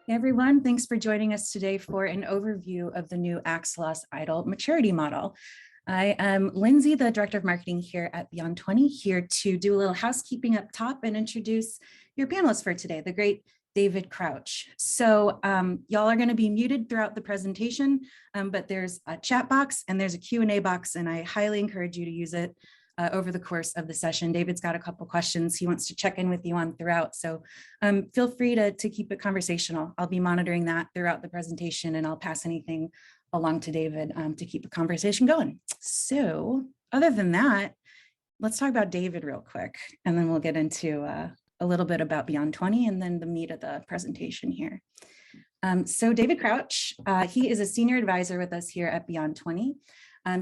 Hey everyone, thanks for joining us today for an overview of the new Axelos ITIL Maturity Model. I am Lindsay, the Director of Marketing here at Beyond20, here to do a little housekeeping up top and introduce your panelists for today, the great David Crouch. So y'all are going to be muted throughout the presentation, but there's a chat box and there's a Q&A box, and I highly encourage you to use it over the course of the session. David's got a couple questions he wants to check in with you on throughout, so feel free to keep it conversational. I'll be monitoring that throughout the presentation, and I'll pass anything along to David to keep the conversation going. So other than that, let's talk about David real quick, and then we'll get into a little bit about Beyond20 and then the meat of the presentation here. So David Crouch, he is a senior advisor with us here at Beyond20.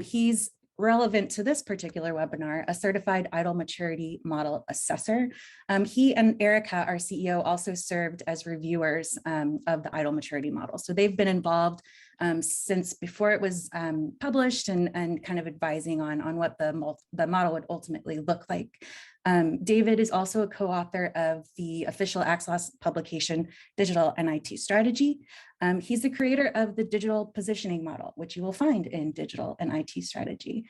He's relevant to this particular webinar, a certified ITIL Maturity Model Assessor. He and Erica, our CEO, also served as reviewers of the ITIL Maturity Model. So they've been involved since before it was published and kind of advising on what the model would ultimately look like. David is also a co-author of the official Axelos publication, Digital and IT Strategy. He's the creator of the digital positioning model, which you will find in Digital and IT Strategy.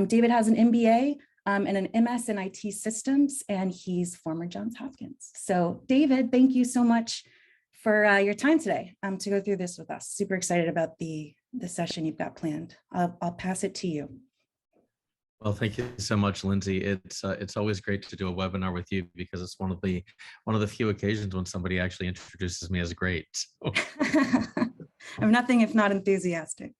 David has an MBA and an MS in IT systems, and he's former Johns Hopkins. So David, thank you so much for your time today to go through this with us. Super excited about the session you've got planned. I'll pass it to you. Well, thank you so much, Lindsay. It's always great to do a webinar with you because it's one of the few occasions when somebody actually introduces me as great. So. I'm nothing if not enthusiastic.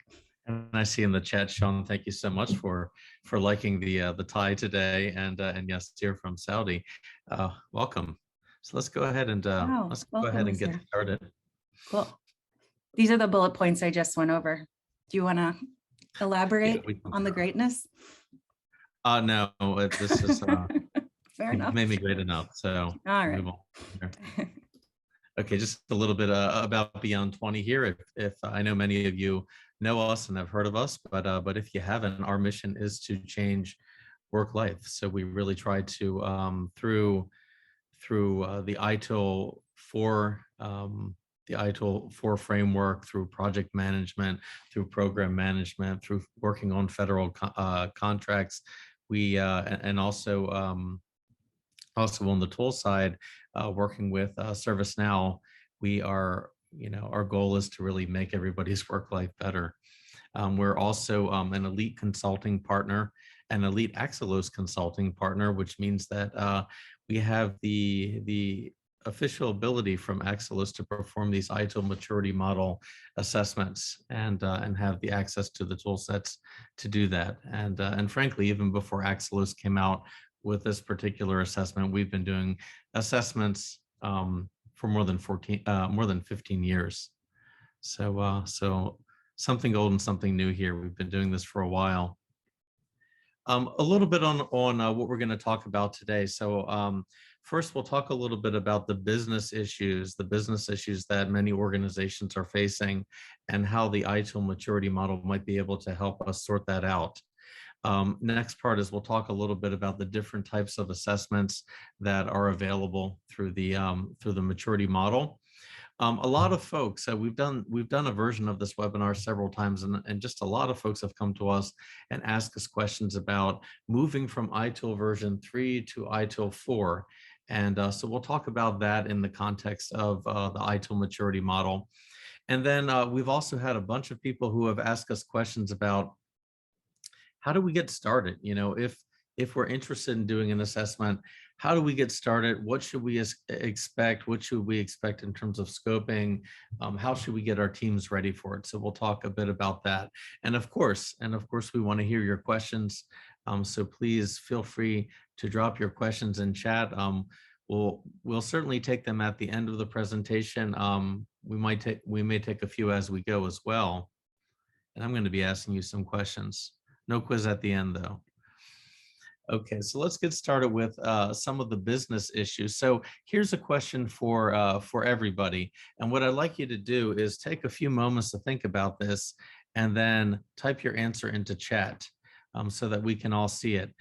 And I see in the chat, Sean, thank you so much for liking the tie today, and yes, here from Saudi. Welcome. So let's go ahead and get started. Cool. These are the bullet points I just went over. Do you want to elaborate on the greatness? No, this is fair enough. Made me great enough. So all right. Okay, just a little bit about Beyond20 here. If I know many of you know us and have heard of us, but if you haven't, our mission is to change work life. So we really try to through the ITIL 4 framework, through project management, through program management, through working on federal contracts. We and also on the tool side, working with ServiceNow, we are, our goal is to really make everybody's work life better. We're also an elite consulting partner, an elite Axelos consulting partner, which means that we have the official ability from Axelos to perform these ITIL maturity model assessments and have the access to the tool sets to do that. And frankly, even before Axelos came out with this particular assessment, we've been doing assessments for more than 15 years. So something old and something new here. We've been doing this for a while. A little bit on what we're going to talk about today. So first, we'll talk a little bit about the business issues that many organizations are facing, and how the ITIL maturity model might be able to help us sort that out. Next part is we'll talk a little bit about the different types of assessments that are available through the maturity model. A lot of folks, we've done a version of this webinar several times, and just a lot of folks have come to us and asked us questions about moving from ITIL version 3 to ITIL 4. And so we'll talk about that in the context of the ITIL maturity model. And then we've also had a bunch of people who have asked us questions about how do we get started? If we're interested in doing an assessment, how do we get started? What should we expect? What should we expect in terms of scoping? How should we get our teams ready for it? So we'll talk a bit about that. And of course, we want to hear your questions. So please feel free to drop your questions in chat. We'll certainly take them at the end of the presentation. We may take a few as we go as well. And I'm going to be asking you some questions. No quiz at the end though. Okay, so let's get started with some of the business issues. So here's a question for everybody. And what I'd like you to do is take a few moments to think about this and then type your answer into chat so that we can all see it.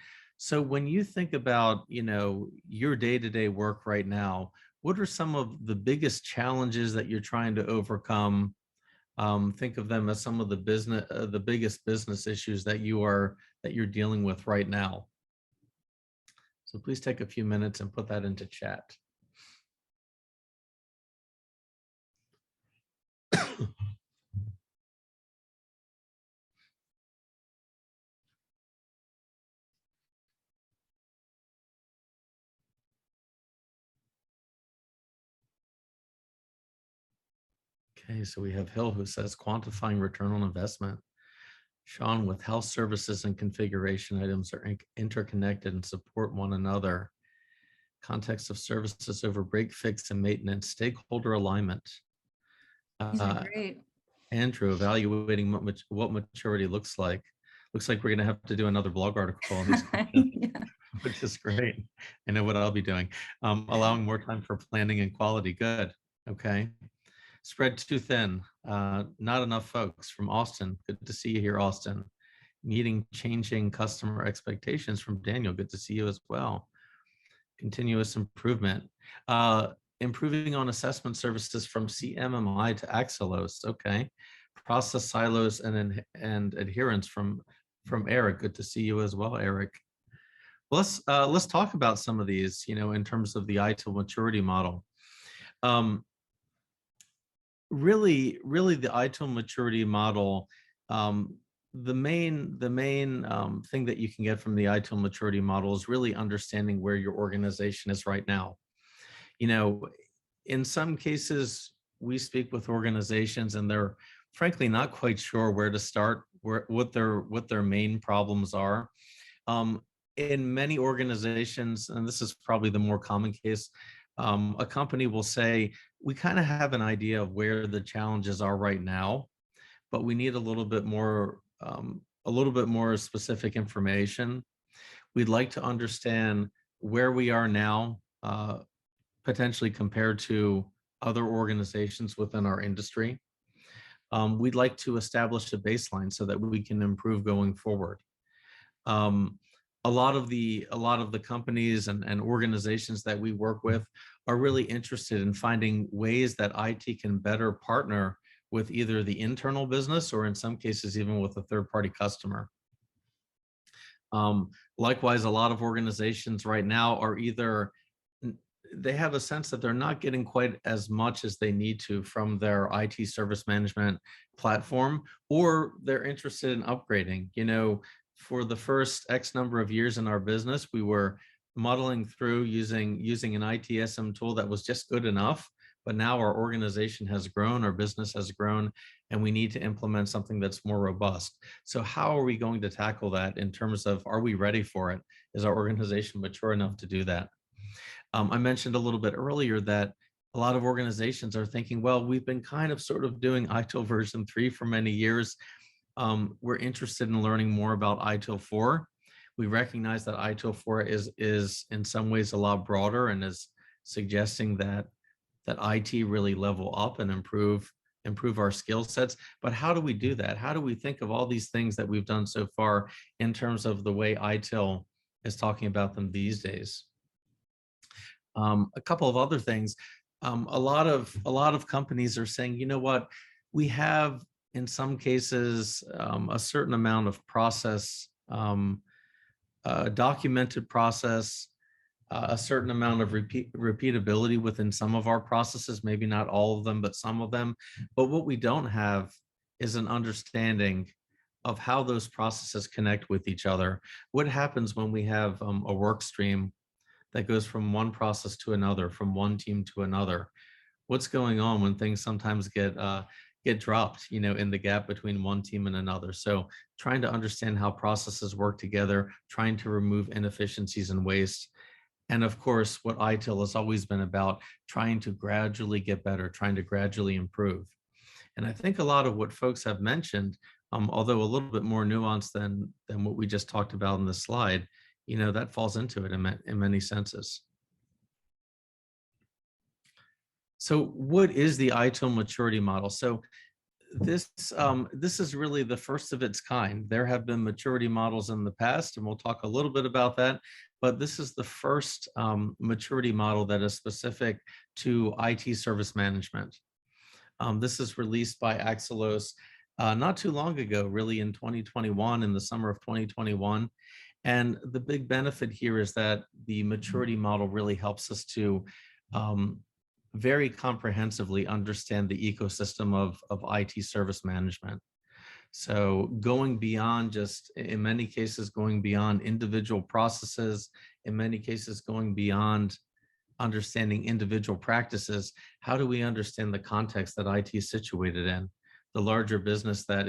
So when you think about, your day-to-day work right now, what are some of the biggest challenges that you're trying to overcome? Think of them as some of the biggest business issues that you're dealing with right now. So please take a few minutes and put that into chat. Okay, so we have Hill who says quantifying return on investment. Sean with health services and configuration items are interconnected and support one another. Context of services over break, fix, and maintenance, stakeholder alignment. These are great. Andrew, evaluating what maturity looks like. Looks like we're going to have to do another blog article on this, Yeah. which is great. I know what I'll be doing. Allowing more time for planning and quality. Good. Okay. Spread too thin. Not enough folks from Austin. Good to see you here, Austin. Meeting changing customer expectations from Daniel. Good to see you as well. Continuous improvement. Improving on assessment services from CMMI to Axelos. Okay. Process silos and adherence from Eric. Good to see you as well, Eric. Let's talk about some of these, in terms of the ITIL maturity model. Really, the ITIL maturity model, the main thing that you can get from the ITIL maturity model is really understanding where your organization is right now. In some cases, we speak with organizations and they're frankly not quite sure where to start, what their main problems are. In many organizations, and this is probably the more common case, a company will say, we kind of have an idea of where the challenges are right now, but we need a little bit more specific information. We'd like to understand where we are now, potentially compared to other organizations within our industry. We'd like to establish a baseline so that we can improve going forward. A lot of the companies and organizations that we work with are really interested in finding ways that IT can better partner with either the internal business or in some cases even with a third-party customer. Likewise, a lot of organizations right now are either, they have a sense that they're not getting quite as much as they need to from their IT service management platform, or they're interested in upgrading. For the first X number of years in our business, we were modeling through using an ITSM tool that was just good enough. But now our organization has grown, our business has grown, and we need to implement something that's more robust. So how are we going to tackle that in terms of, are we ready for it? Is our organization mature enough to do that? I mentioned a little bit earlier that a lot of organizations are thinking, well, we've been kind of sort of doing ITIL version 3 for many years. We're interested in learning more about ITIL 4. We recognize that ITIL 4 is in some ways a lot broader and is suggesting that IT really level up and improve our skill sets. But how do we do that? How do we think of all these things that we've done so far in terms of the way ITIL is talking about them these days? A couple of other things. A lot of companies are saying, you know what, we have in some cases a certain amount of process, documented process, a certain amount of repeatability within some of our processes, maybe not all of them, but some of them. But what we don't have is an understanding of how those processes connect with each other. What happens when we have a work stream that goes from one process to another, from one team to another? What's going on when things sometimes get dropped, in the gap between one team and another? So trying to understand how processes work together, trying to remove inefficiencies and waste. And of course, what ITIL has always been about, trying to gradually get better, trying to gradually improve. And I think a lot of what folks have mentioned, although a little bit more nuanced than what we just talked about in the slide, that falls into it in many senses. So what is the ITIL maturity model? So This is really the first of its kind. There have been maturity models in the past, and we'll talk a little bit about that. But this is the first maturity model that is specific to IT service management. This is released by Axelos not too long ago, really in 2021, in the summer of 2021. And the big benefit here is that the maturity model really helps us to very comprehensively understand the ecosystem of IT service management. So going beyond just, in many cases, going beyond individual processes, in many cases, going beyond understanding individual practices, how do we understand the context that IT is situated in, the larger business that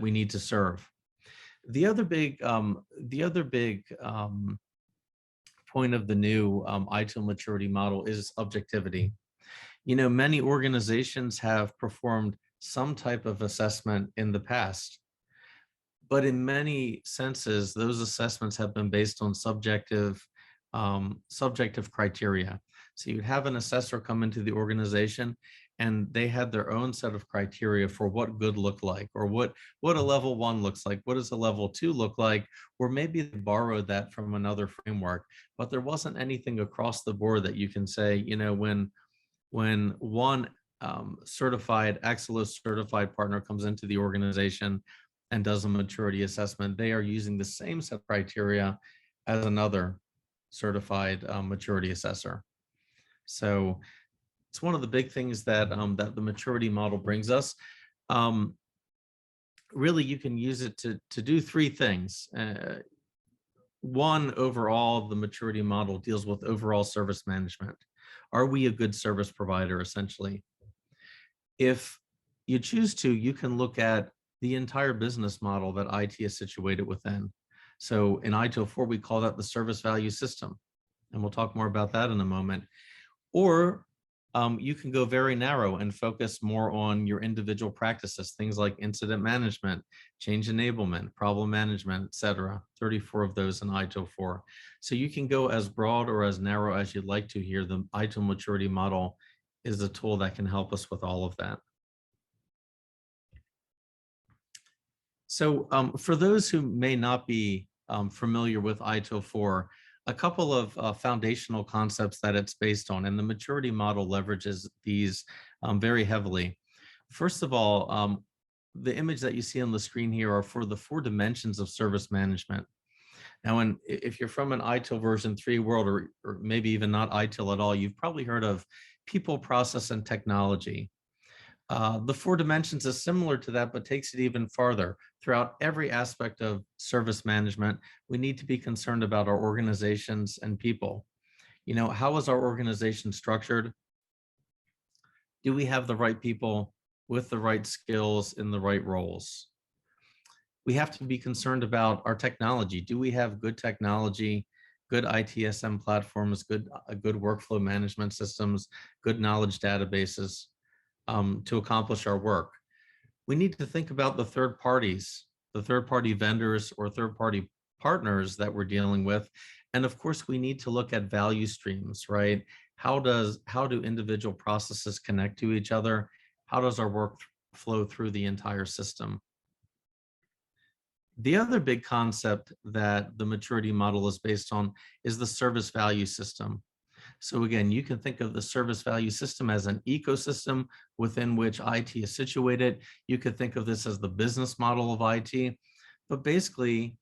we need to serve. The other big point of the new ITIL maturity model is objectivity. You know, many organizations have performed some type of assessment in the past, but in many senses, those assessments have been based on subjective criteria. So you'd have an assessor come into the organization and they had their own set of criteria for what good looked like, or what a level 1 looks like, what does a level 2 look like, or maybe they borrowed that from another framework, but there wasn't anything across the board that you can say, you know, when one certified, Axelos certified partner comes into the organization and does a maturity assessment, they are using the same set of criteria as another certified maturity assessor. So it's one of the big things that that the maturity model brings us. Really, you can use it to do 3 things. One, overall, the maturity model deals with overall service management. Are we a good service provider, essentially? If you choose to, you can look at the entire business model that IT is situated within. So in ITIL 4, we call that the service value system, and we'll talk more about that in a moment. Or you can go very narrow and focus more on your individual practices, things like incident management, change enablement, problem management, etc. 34 of those in ITIL 4. So you can go as broad or as narrow as you'd like to here. The ITIL maturity model is a tool that can help us with all of that. So for those who may not be familiar with ITIL 4, a couple of foundational concepts that it's based on, and the maturity model leverages these very heavily. First of all, the image that you see on the screen here are for the 4 dimensions of service management. Now, if you're from an ITIL version 3 world, or maybe even not ITIL at all, you've probably heard of people, process, and technology. The 4 dimensions is similar to that, but takes it even farther. Throughout every aspect of service management, we need to be concerned about our organizations and people. You know, how is our organization structured? Do we have the right people with the right skills in the right roles? We have to be concerned about our technology. Do we have good technology, good ITSM platforms, good workflow management systems, good knowledge databases to accomplish our work? We need to think about the third parties, the third-party vendors or third-party partners that we're dealing with. And of course, we need to look at value streams, right? How do individual processes connect to each other? How does our work flow through the entire system? The other big concept that the maturity model is based on is the service value system. So again, you can think of the service value system as an ecosystem within which IT is situated. You could think of this as the business model of IT, but basically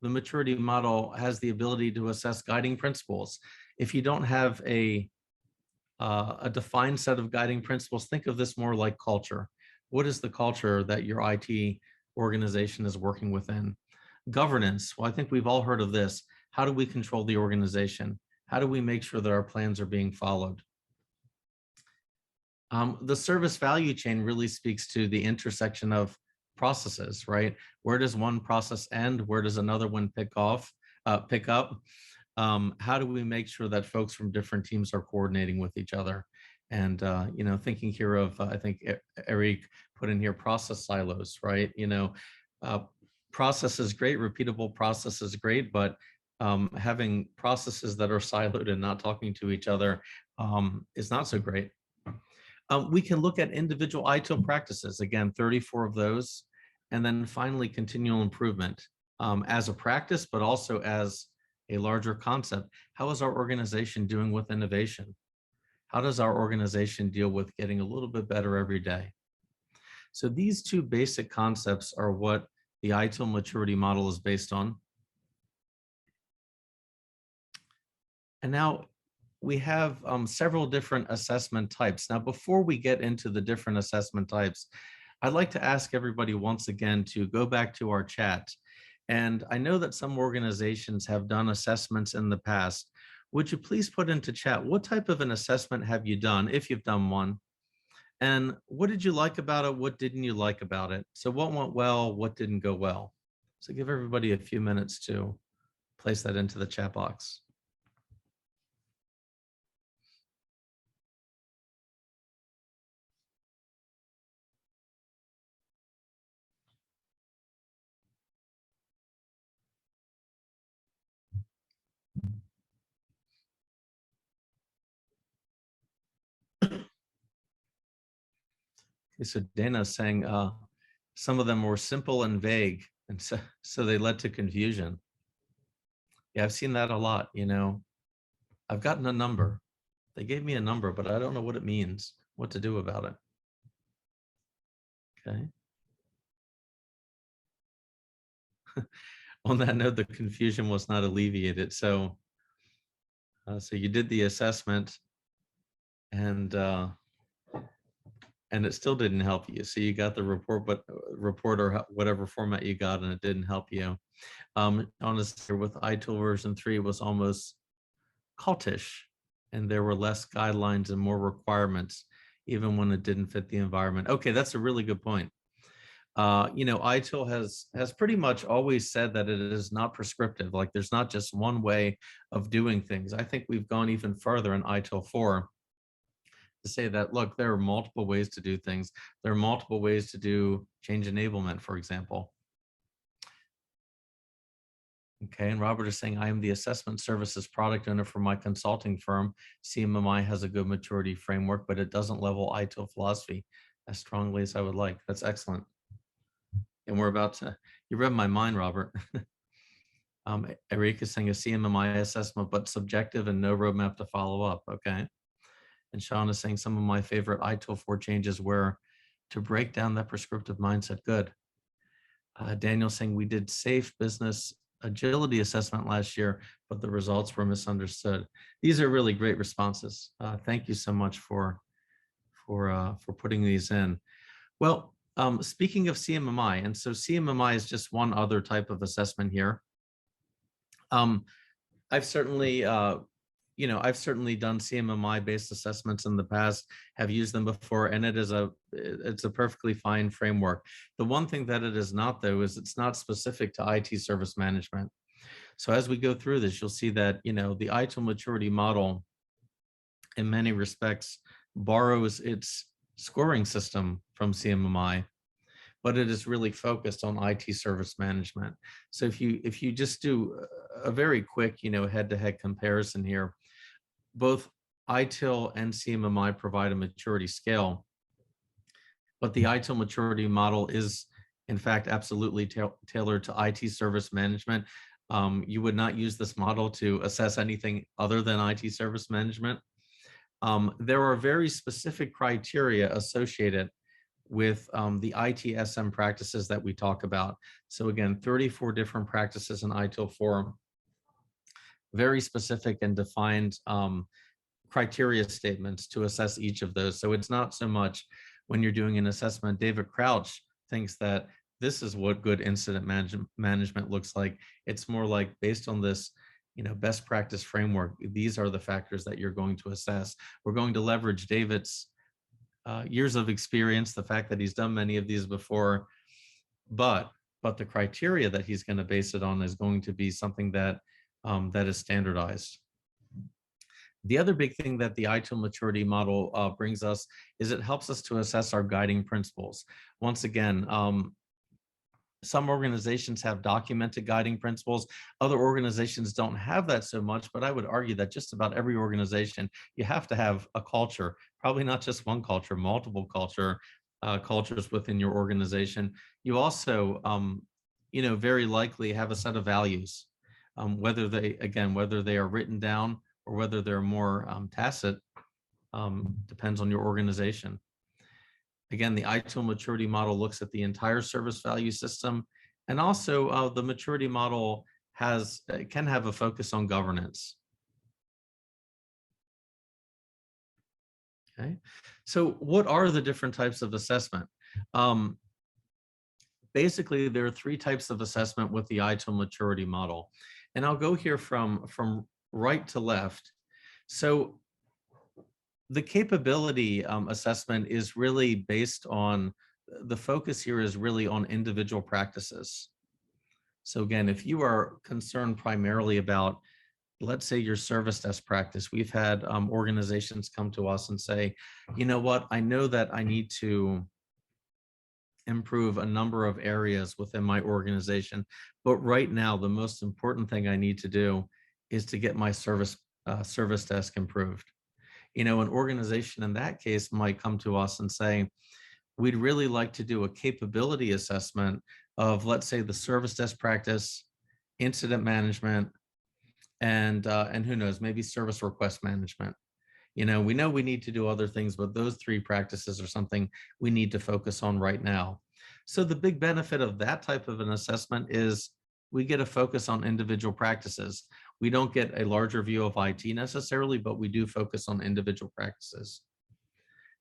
the maturity model has the ability to assess guiding principles. If you don't have a defined set of guiding principles, think of this more like culture. What is the culture that your IT organization is working within? Governance, well, I think we've all heard of this. How do we control the organization? How do we make sure that our plans are being followed? The service value chain really speaks to the intersection of processes, right? Where does one process end? Where does another one pick up? How do we make sure that folks from different teams are coordinating with each other? And you know, thinking here of, I think Eric put in here process silos, right? You know, process is great, repeatable process is great, but having processes that are siloed and not talking to each other is not so great. We can look at individual ITIL practices, again, 34 of those, and then finally continual improvement as a practice, but also as a larger concept. How is our organization doing with innovation? How does our organization deal with getting a little bit better every day? So these two basic concepts are what the ITIL maturity model is based on. And now we have several different assessment types. Now, before we get into the different assessment types, I'd like to ask everybody once again to go back to our chat. And I know that some organizations have done assessments in the past. Would you please put into chat, what type of an assessment have you done, if you've done one? And what did you like about it? What didn't you like about it? So what went well? What didn't go well? So give everybody a few minutes to place that into the chat box. Okay, so Dana's saying some of them were simple and vague, and so they led to confusion. Yeah, I've seen that a lot, you know. I've gotten a number. They gave me a number, but I don't know what it means, what to do about it. Okay. On that note, the confusion was not alleviated. So, so you did the assessment, and it still didn't help you. So you got the report, but report or whatever format you got, and it didn't help you. Honestly, with ITIL version 3, it was almost cultish, and there were less guidelines and more requirements, even when it didn't fit the environment. Okay, that's a really good point. You know, ITIL has pretty much always said that it is not prescriptive. Like, there's not just one way of doing things. I think we've gone even further in ITIL 4 to say that, look, there are multiple ways to do things. There are multiple ways to do change enablement, for example. Okay, and Robert is saying, I am the assessment services product owner for my consulting firm. CMMI has a good maturity framework, but it doesn't level ITIL philosophy as strongly as I would like. That's excellent. And we're about to, you read my mind, Robert. Eric is saying a CMMI assessment, but subjective and no roadmap to follow up. Okay. And Sean is saying some of my favorite ITIL 4 changes were to break down that prescriptive mindset. Good. Daniel saying we did safe business agility assessment last year, but the results were misunderstood. These are really great responses. Thank you so much for putting these in. Well, speaking of CMMI, and so CMMI is just one other type of assessment here. I've certainly, you know, I've certainly done CMMI based assessments in the past, have used them before, and it's a perfectly fine framework. The one thing that it is not, though, is it's not specific to IT service management. So as we go through this, you'll see that, you know, the ITIL maturity model in many respects borrows its scoring system from CMMI, but it is really focused on IT service management. So if you just do a very quick, you know, head-to-head comparison here, both ITIL and CMMI provide a maturity scale, but the ITIL maturity model is, in fact, absolutely tailored to IT service management. You would not use this model to assess anything other than IT service management. There are very specific criteria associated with the ITSM practices that we talk about. So again, 34 different practices in ITIL 4, very specific and defined criteria statements to assess each of those. So it's not so much when you're doing an assessment, David Crouch thinks that this is what good incident management looks like. It's more like, based on this, you know, best practice framework, these are the factors that you're going to assess. We're going to leverage David's years of experience, the fact that he's done many of these before, but the criteria that he's going to base it on is going to be something that that is standardized. The other big thing that the ITIL maturity model brings us is it helps us to assess our guiding principles. Once again, Some organizations have documented guiding principles. Other organizations don't have that so much, but I would argue that just about every organization, you have to have a culture, probably not just one culture, multiple cultures within your organization. You also, very likely have a set of values, whether they are written down or whether they're more tacit, depends on your organization. Again, the ITIL maturity model looks at the entire service value system, and also the maturity model can have a focus on governance. Okay, so what are the different types of assessment? Basically, there are three types of assessment with the ITIL maturity model, and I'll go here from right to left. So the capability assessment is really based on, the focus here is really on individual practices. So again, if you are concerned primarily about, let's say, your service desk practice, we've had organizations come to us and say, you know what, I know that I need to improve a number of areas within my organization, but right now the most important thing I need to do is to get my service desk improved. An organization in that case might come to us and say, we'd really like to do a capability assessment of, let's say, the service desk practice, incident management, and who knows, maybe service request management. We know we need to do other things, but those three practices are something we need to focus on right now. So the big benefit of that type of an assessment is we get a focus on individual practices. We don't get a larger view of IT necessarily, but we do focus on individual practices.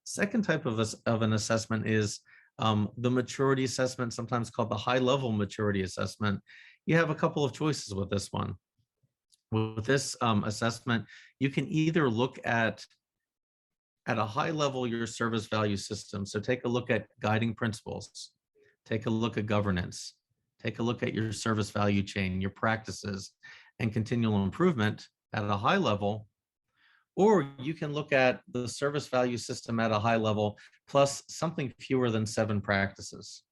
Second type of an assessment is the maturity assessment, sometimes called the high-level maturity assessment. You have a couple of choices with this one. With this assessment, you can either look at a high level your service value system. So take a look at guiding principles, take a look at governance, take a look at your service value chain, your practices, and continual improvement at a high level. Or you can look at the service value system at a high level plus something fewer than 7 practices.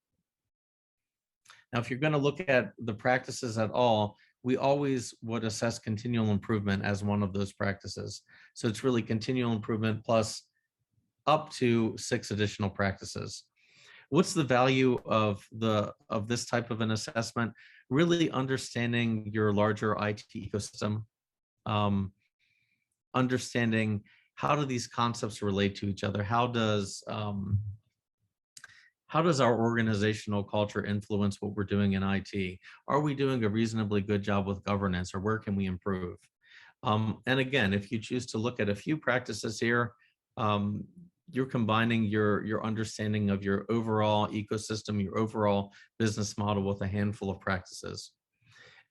Now, if you're going to look at the practices at all, we always would assess continual improvement as one of those practices. So it's really continual improvement plus up to 6 additional practices. What's the value of this type of an assessment? Really understanding your larger IT ecosystem, understanding how do these concepts relate to each other? How does our organizational culture influence what we're doing in IT? Are we doing a reasonably good job with governance, or where can we improve? And again, if you choose to look at a few practices here, you're combining your understanding of your overall ecosystem, your overall business model with a handful of practices.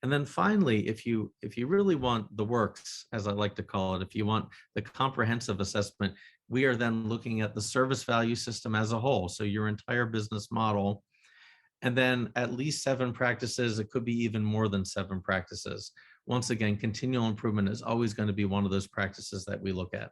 And then finally, if you really want the works, as I like to call it, if you want the comprehensive assessment, we are then looking at the service value system as a whole. So your entire business model, and then at least 7 practices. It could be even more than 7 practices. Once again, continual improvement is always going to be one of those practices that we look at.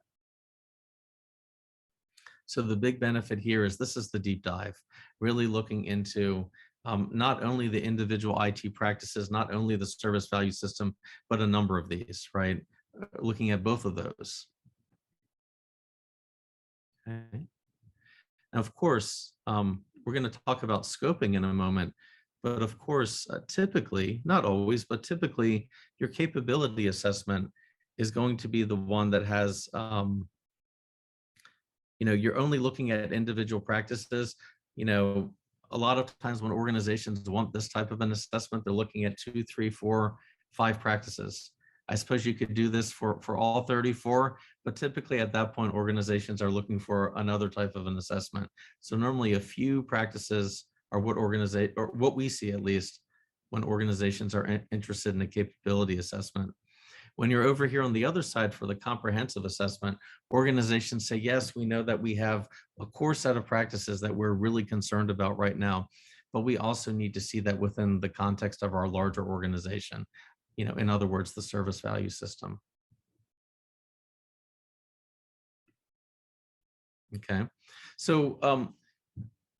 So the big benefit here is this is the deep dive, really looking into not only the individual IT practices, not only the service value system, but a number of these, right? Looking at both of those. Okay. And of course, we're going to talk about scoping in a moment, but of course, typically, not always, but typically, your capability assessment is going to be the one that has, you're only looking at individual practices. A lot of times when organizations want this type of an assessment, they're looking at 2, 3, 4, 5 practices. I suppose you could do this for all 34, but typically at that point, organizations are looking for another type of an assessment. So normally a few practices are what we see, at least, when organizations are interested in a capability assessment. When you're over here on the other side for the comprehensive assessment, organizations say, yes, we know that we have a core set of practices that we're really concerned about right now, but we also need to see that within the context of our larger organization. In other words, the service value system. Okay, so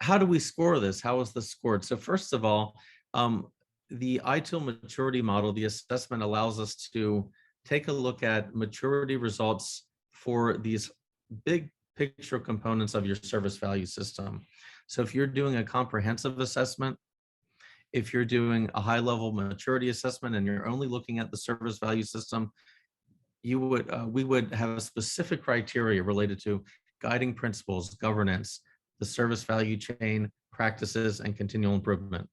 how do we score this? How is this scored? So first of all, The ITIL maturity model, the assessment allows us to take a look at maturity results for these big picture components of your service value system. So if you're doing a comprehensive assessment, if you're doing a high level maturity assessment and you're only looking at the service value system, we would have specific criteria related to guiding principles, governance, the service value chain, practices, and continual improvement.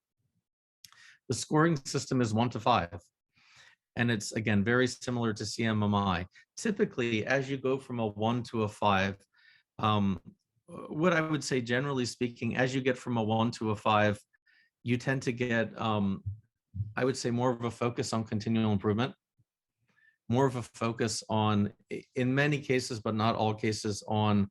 The scoring system is 1 to 5. And it's, again, very similar to CMMI. Typically, as you go from a 1 to a 5, what I would say, generally speaking, as you get from a 1 to a 5, you tend to get, I would say, more of a focus on continual improvement, more of a focus on, in many cases, but not all cases, on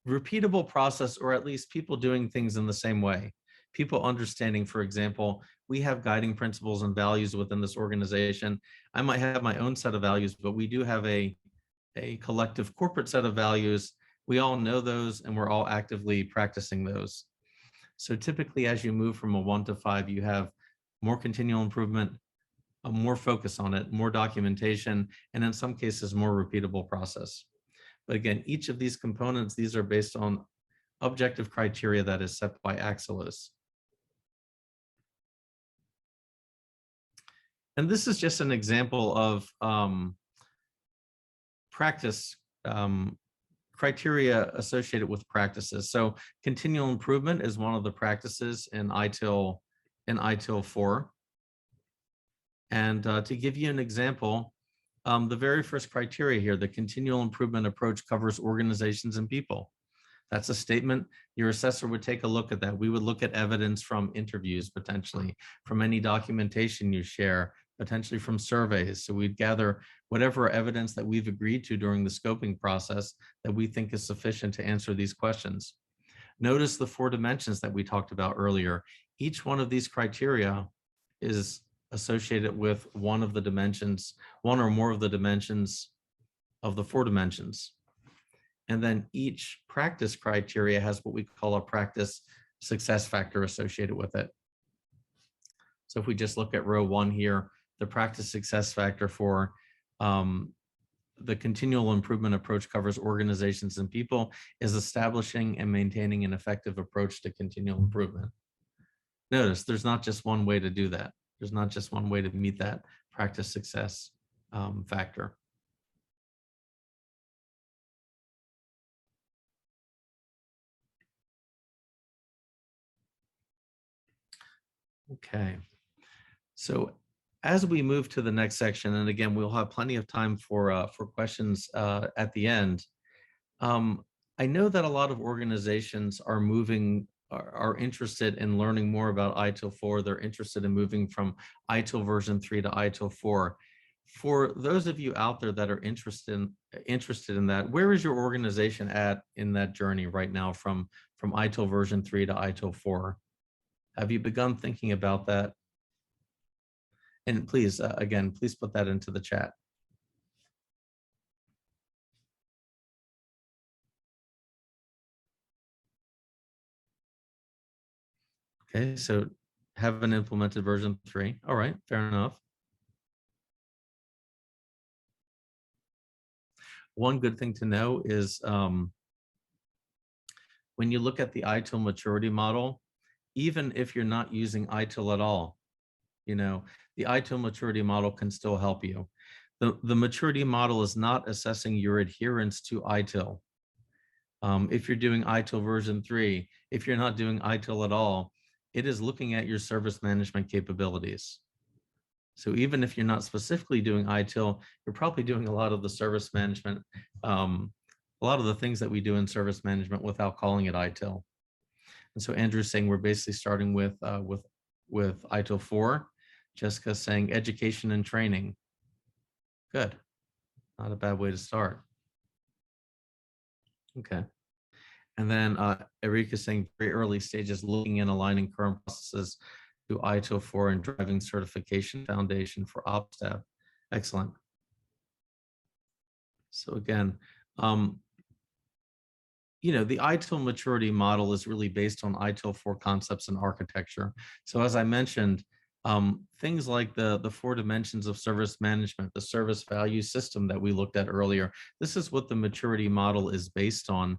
repeatable process, or at least people doing things in the same way. People understanding, for example, we have guiding principles and values within this organization. I might have my own set of values, but we do have a collective corporate set of values. We all know those and we're all actively practicing those. So typically, as you move from a 1 to 5, you have more continual improvement, more focus on it, more documentation, and in some cases, more repeatable process. But again, each of these components, these are based on objective criteria that is set by Axelos. And this is just an example of practice criteria associated with practices. So continual improvement is one of the practices in ITIL 4. And to give you an example, the very first criteria here, the continual improvement approach covers organizations and people. That's a statement. Your assessor would take a look at that. We would look at evidence from interviews, potentially, from any documentation you share, potentially from surveys. So we'd gather whatever evidence that we've agreed to during the scoping process that we think is sufficient to answer these questions. Notice the 4 dimensions that we talked about earlier. Each one of these criteria is associated with one of the dimensions, one or more of the dimensions of the 4 dimensions. And then each practice criteria has what we call a practice success factor associated with it. So if we just look at row 1 here, the practice success factor for the continual improvement approach covers organizations and people is establishing and maintaining an effective approach to continual improvement. Notice there's not just one way to do that. There's not just one way to meet that practice success factor. Okay, so as we move to the next section, and again, we'll have plenty of time for questions at the end. I know that a lot of organizations are interested in learning more about ITIL 4. They're interested in moving from ITIL version 3 to ITIL 4. For those of you out there that are interested in that, where is your organization at in that journey right now from ITIL version 3 to ITIL 4? Have you begun thinking about that? And please, again, please put that into the chat. Okay, so haven't implemented version 3. All right, fair enough. One good thing to know is when you look at the ITIL maturity model, even if you're not using ITIL at all, you know, the ITIL maturity model can still help you. The maturity model is not assessing your adherence to ITIL. If you're doing ITIL version 3, if you're not doing ITIL at all, it is looking at your service management capabilities. So even if you're not specifically doing ITIL, you're probably doing a lot of the service management, a lot of the things that we do in service management without calling it ITIL. And so Andrew's saying we're basically starting with ITIL 4. Jessica's saying education and training. Good. Not a bad way to start. Okay. And then Erika's saying very early stages, looking and aligning current processes to ITIL 4 and driving certification foundation for ops staff. Excellent. So again, the ITIL maturity model is really based on ITIL 4 concepts and architecture. So as I mentioned, things like the 4 dimensions of service management, the service value system that we looked at earlier, this is what the maturity model is based on.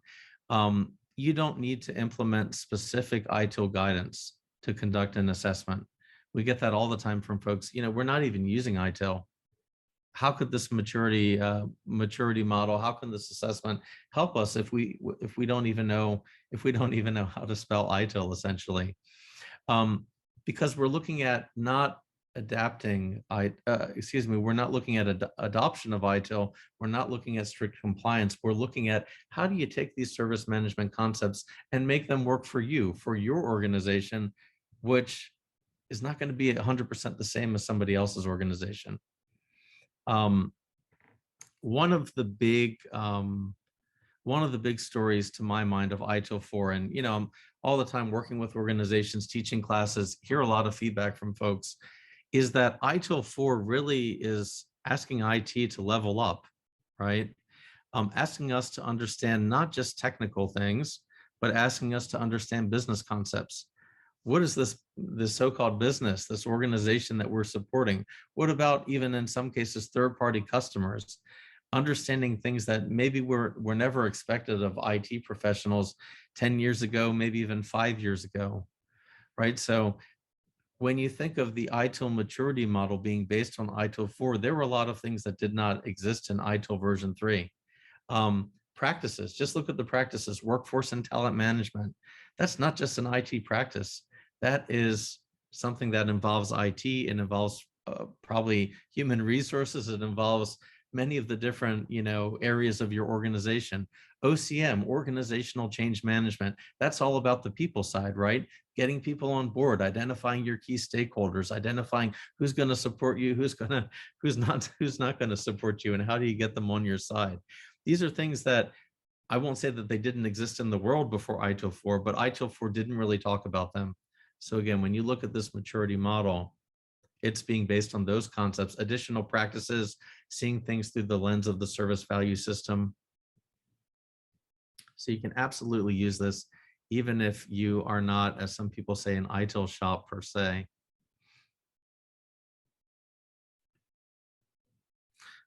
You don't need to implement specific ITIL guidance to conduct an assessment. We get that all the time from folks, we're not even using ITIL. How could this maturity model, how can this assessment help us if we don't even know how to spell ITIL essentially? Because we're looking at not adapting we're not looking at adoption of ITIL, we're not looking at strict compliance, we're looking at how do you take these service management concepts and make them work for you, for your organization, which is not going to be 100% the same as somebody else's organization. Um, one of the big stories to my mind of ITIL 4, and I'm all the time working with organizations, teaching classes, hear a lot of feedback from folks, is that ITIL 4 really is asking IT to level up, right? Asking us to understand not just technical things, but asking us to understand business concepts. What is this so-called business, this organization that we're supporting? What about even in some cases third-party customers? Understanding things that maybe were never expected of IT professionals 10 years ago, maybe even 5 years ago, right? So when you think of the ITIL maturity model being based on ITIL 4, there were a lot of things that did not exist in ITIL version 3. Practices, just look at the practices, workforce and talent management. That's not just an IT practice. That is something that involves IT, it involves probably human resources, it involves many of the different areas of your organization. OCM, organizational change management, that's all about the people side, right? Getting people on board, identifying your key stakeholders, identifying who's going to support you, who's not going to support you, and how do you get them on your side. These are things that I won't say that they didn't exist in the world before ITIL 4, but ITIL 4 didn't really talk about them. So again, when you look at this maturity model, it's being based on those concepts, additional practices, seeing things through the lens of the service value system. So you can absolutely use this, even if you are not, as some people say, an ITIL shop per se.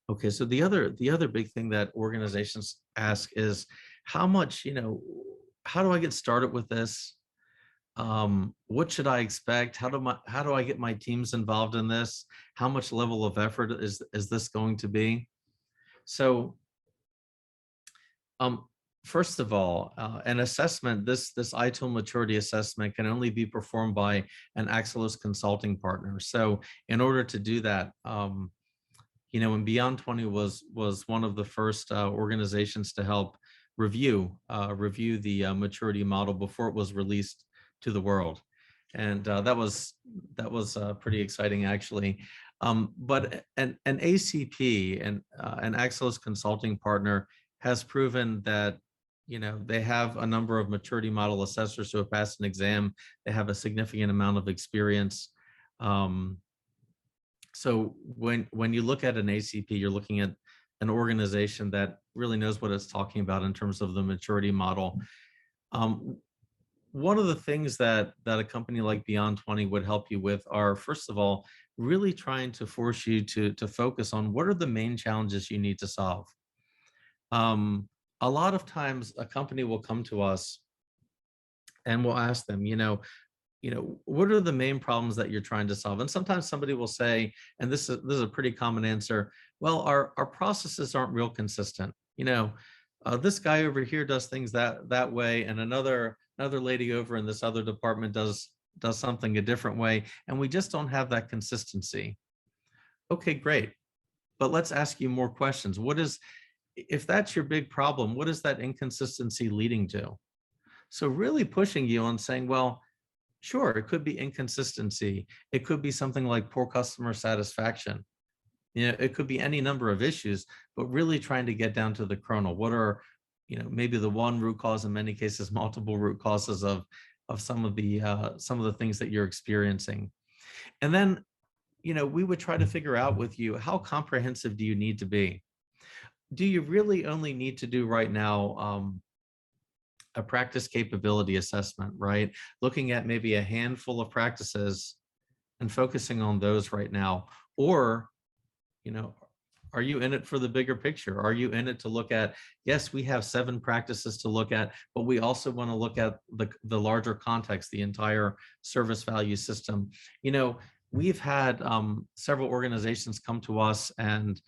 Okay, so the other big thing that organizations ask is how much, how do I get started with this? What should I expect? How do I get my teams involved in this? How much level of effort is this going to be? So first of all, an assessment, this ITIL maturity assessment can only be performed by an Axelos consulting partner. So in order to do that, when Beyond20 was one of the first organizations to help review the maturity model before it was released to the world, and that was pretty exciting actually. But an ACP and an Axelos consulting partner has proven that they have a number of maturity model assessors who have passed an exam. They have a significant amount of experience. So when you look at an ACP, you're looking at an organization that really knows what it's talking about in terms of the maturity model. One of the things that a company like Beyond20 would help you with are, first of all, really trying to force you to focus on what are the main challenges you need to solve. A lot of times a company will come to us and we'll ask them, what are the main problems that you're trying to solve? And sometimes somebody will say, and this is a pretty common answer, well, our processes aren't real consistent. This guy over here does things that way, and another lady over in this other department does something a different way, and we just don't have that consistency. Okay, great. But let's ask you more questions. If that's your big problem, what is that inconsistency leading to? So really pushing you on saying, well, sure, it could be inconsistency. It could be something like poor customer satisfaction. It could be any number of issues, but really trying to get down to the kernel. What are, maybe the one root cause, in many cases, multiple root causes of some of the things that you're experiencing. And then, we would try to figure out with you, how comprehensive do you need to be? Do you really only need to do right now a practice capability assessment, right? Looking at maybe a handful of practices and focusing on those right now. Or, you know, are you in it for the bigger picture? Are you in it to look at, yes, we have 7 practices to look at, but we also want to look at the larger context, the entire service value system. You know, we've had several organizations come to us and,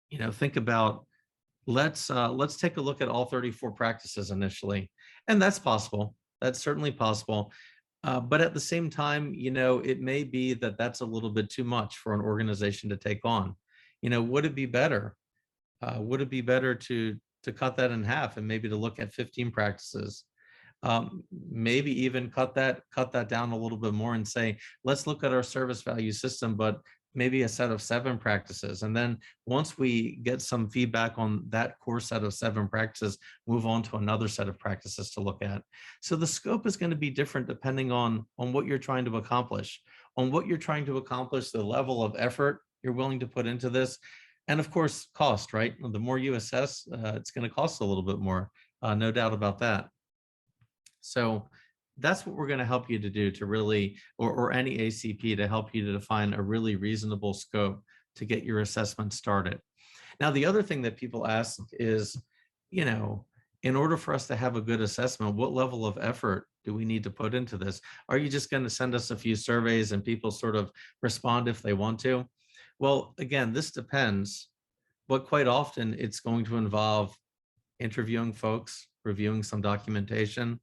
you know, think about, let's take a look at all 34 practices initially. And that's possible. That's certainly possible. But at the same time, you know, it may be that that's a little bit too much for an organization to take on. You know, would it be better? Would it be better to cut that in half and maybe to look at 15 practices? Maybe even cut that down a little bit more and say, let's look at our service value system, but maybe a set of 7 practices. And then once we get some feedback on that core set of 7 practices, move on to another set of practices to look at. So the scope is going to be different depending on what you're trying to accomplish, the level of effort you're willing to put into this. And of course, cost, right? The more you assess, it's going to cost a little bit more, no doubt about that. So that's what we're going to help you to do to really, or any ACP to help you to define a really reasonable scope to get your assessment started. Now, the other thing that people ask is, you know, in order for us to have a good assessment, what level of effort do we need to put into this? Are you just going to send us a few surveys and people sort of respond if they want to? Well, again, this depends, but quite often it's going to involve interviewing folks, reviewing some documentation,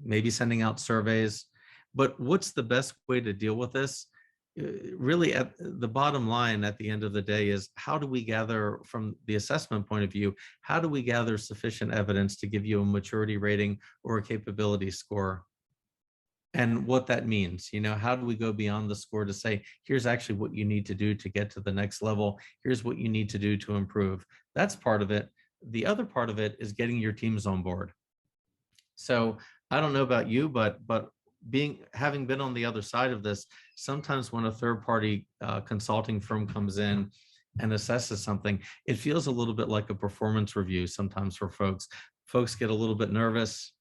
maybe sending out surveys. But what's the best way to deal with this? Really, at the bottom line at the end of the day is, how do we gather, from the assessment point of view, how do we gather sufficient evidence to give you a maturity rating or a capability score? And what that means, you know, how do we go beyond the score to say, here's actually what you need to do to get to the next level. Here's what you need to do to improve. That's part of it. The other part of it is getting your teams on board. So I don't know about you, but having been on the other side of this, sometimes when a third party consulting firm comes in and assesses something, it feels a little bit like a performance review sometimes for folks. Folks get a little bit nervous.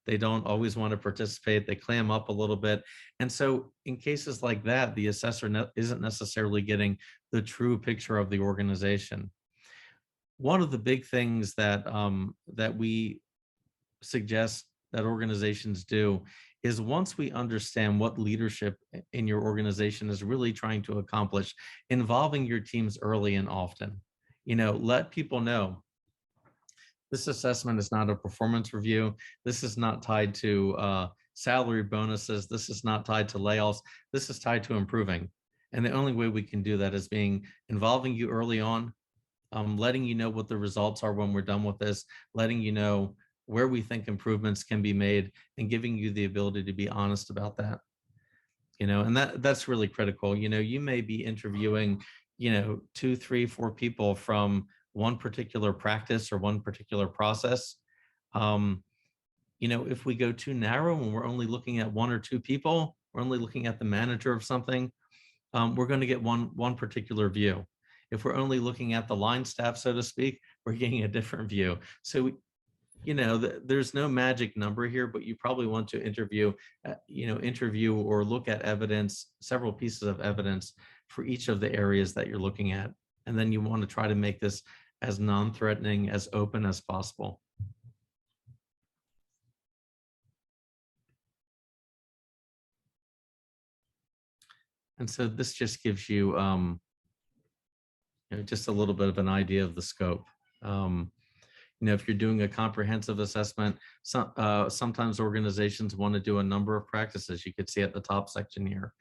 They don't always want to participate. They clam up a little bit. And so in cases like that, the assessor isn't necessarily getting the true picture of the organization. One of the big things that we suggest that organizations do is, once we understand what leadership in your organization is really trying to accomplish, involving your teams early and often. You know, let people know this assessment is not a performance review. This is not tied to salary bonuses. This is not tied to layoffs. This is tied to improving. And the only way we can do that is involving you early on, letting you know what the results are when we're done with this, letting you know where we think improvements can be made, and giving you the ability to be honest about that. You know, and that's really critical. You know, you may be interviewing, you know, 2, 3, 4 people from one particular practice or one particular process. You know, if we go too narrow and we're only looking at 1 or 2 people, we're only looking at the manager of something, we're going to get one particular view. If we're only looking at the line staff, so to speak, we're getting a different view. So you know, there's no magic number here, but you probably want to interview or look at evidence, several pieces of evidence for each of the areas that you're looking at. And then you want to try to make this as non-threatening, as open as possible. And so this just gives you, just a little bit of an idea of the scope. You know, if you're doing a comprehensive assessment, sometimes organizations want to do a number of practices. You could see at the top section here.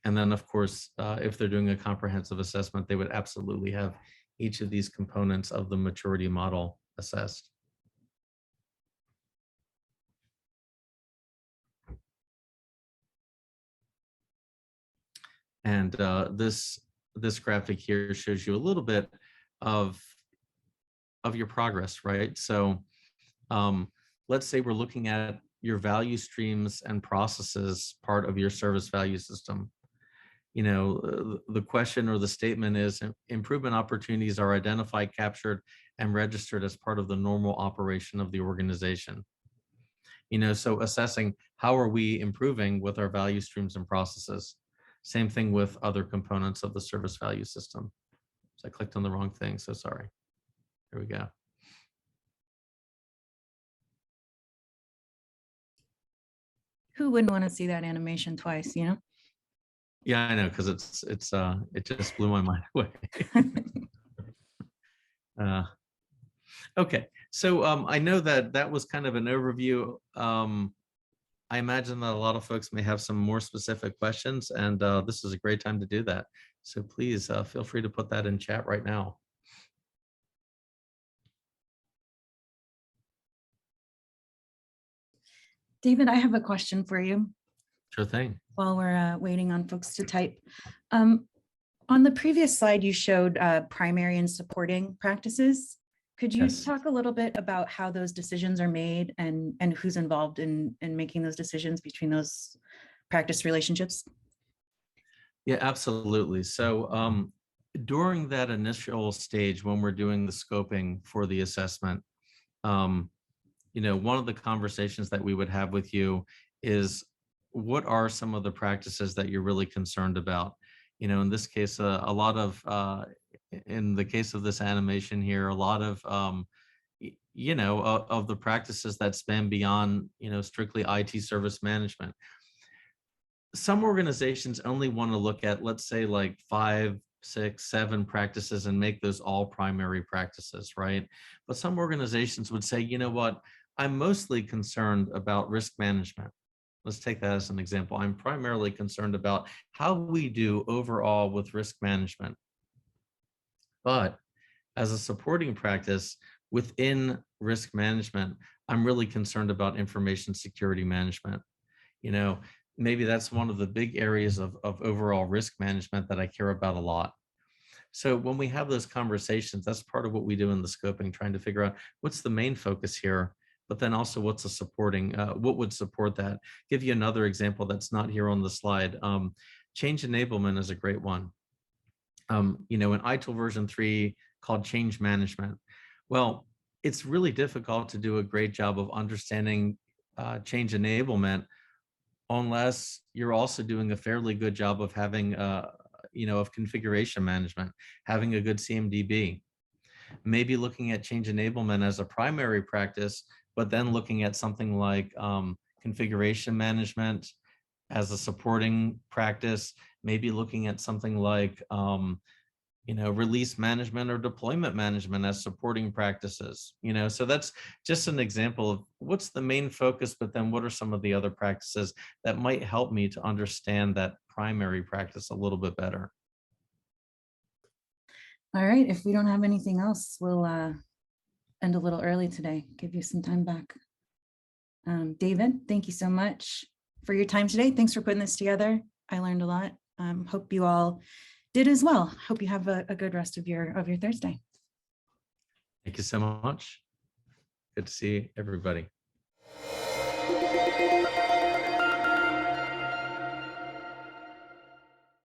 And then, of course, if they're doing a comprehensive assessment, they would absolutely have each of these components of the maturity model assessed. And this graphic here shows you a little bit of your progress, right? So let's say we're looking at your value streams and processes part of your service value system. The question or the statement is improvement opportunities are identified, captured, and registered as part of the normal operation of the organization. So assessing how are we improving with our value streams and processes. Same thing with other components of the service value system. So I clicked on the wrong thing, so sorry. Here we go. Who wouldn't want to see that animation twice, you know? Yeah, I know, because it just blew my mind away. Okay, so I know that was kind of an overview. I imagine that a lot of folks may have some more specific questions, and this is a great time to do that. So please feel free to put that in chat right now. David, I have a question for you. Sure thing. While we're waiting on folks to type. On the previous slide, you showed primary and supporting practices. Could you Yes. talk a little bit about how those decisions are made and who's involved in making those decisions between those practice relationships? Yeah, absolutely. So during that initial stage, when we're doing the scoping for the assessment, one of the conversations that we would have with you is, what are some of the practices that you're really concerned about? In this case, a lot of, in the case of this animation here, a lot of, of the practices that span beyond, strictly IT service management. Some organizations only want to look at, let's say, like 5, 6, 7 practices and make those all primary practices, right? But some organizations would say, you know what, I'm mostly concerned about risk management. Let's take that as an example. I'm primarily concerned about how we do overall with risk management. But as a supporting practice within risk management, I'm really concerned about information security management. Maybe that's one of the big areas of overall risk management that I care about a lot. So when we have those conversations, that's part of what we do in the scoping, trying to figure out what's the main focus here, but then also what's the supporting, what would support that. Give you another example that's not here on the slide. Change enablement is a great one. In ITIL version 3 called change management. Well, it's really difficult to do a great job of understanding change enablement unless you're also doing a fairly good job of having, of configuration management, having a good CMDB. Maybe looking at change enablement as a primary practice, but then looking at something like configuration management as a supporting practice, maybe looking at something like release management or deployment management as supporting practices. So that's just an example of what's the main focus, but then what are some of the other practices that might help me to understand that primary practice a little bit better. All right, if we don't have anything else, we'll end a little early today, give you some time back. David, thank you so much for your time today. Thanks for putting this together. I learned a lot. Hope you all did as well. Hope you have a good rest of your Thursday. Thank you so much. Good to see everybody.